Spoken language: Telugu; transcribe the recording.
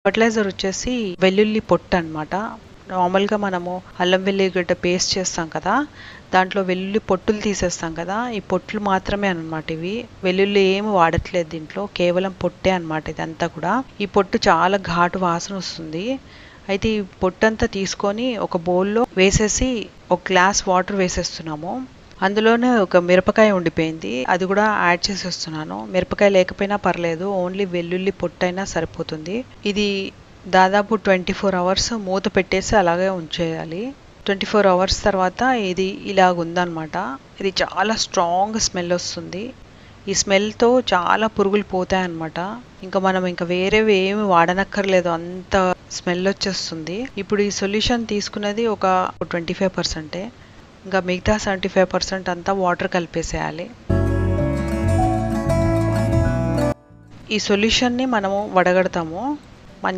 ఫర్టిలైజర్ వచ్చేసి వెల్లుల్లి పొట్టు అనమాట. నార్మల్గా మనము అల్లం వెల్లిగడ్డ పేస్ట్ చేస్తాం కదా, దాంట్లో వెల్లుల్లి పొట్టులు తీసేస్తాం కదా, ఈ పొట్లు మాత్రమే అనమాట ఇవి. వెల్లుల్లి ఏమి వాడట్లేదు దీంట్లో, కేవలం పొట్టే అనమాట ఇదంతా కూడా. ఈ పొట్టు చాలా ఘాటు వాసన వస్తుంది. అయితే ఈ పొట్టంతా తీసుకొని ఒక బౌల్లో వేసేసి ఒక గ్లాస్ వాటర్ వేసేస్తున్నాము. అందులోనే ఒక మిరపకాయ ఉండిపోయింది, అది కూడా యాడ్ చేసేస్తున్నాను. మిరపకాయ లేకపోయినా పర్లేదు, ఓన్లీ వెల్లుల్లి పొట్టైనా సరిపోతుంది. ఇది దాదాపు 24 అవర్స్ మూత పెట్టేసి అలాగే ఉంచేయాలి. 24 అవర్స్ తర్వాత ఇది ఇలాగ ఉందన్నమాట. ఇది చాలా స్ట్రాంగ్ స్మెల్ వస్తుంది. ఈ స్మెల్తో చాలా పురుగులు పోతాయన్నమాట. ఇంకా వేరేవి ఏమి వాడనక్కర్లేదు, అంత స్మెల్ వచ్చేస్తుంది. ఇప్పుడు ఈ సొల్యూషన్ తీసుకున్నది ఒక 25%. ఇంకా మిగతా 75% అంతా వాటర్ కలిపేసేయాలి. ఈ సొల్యూషన్ని మనము వడగడతాము.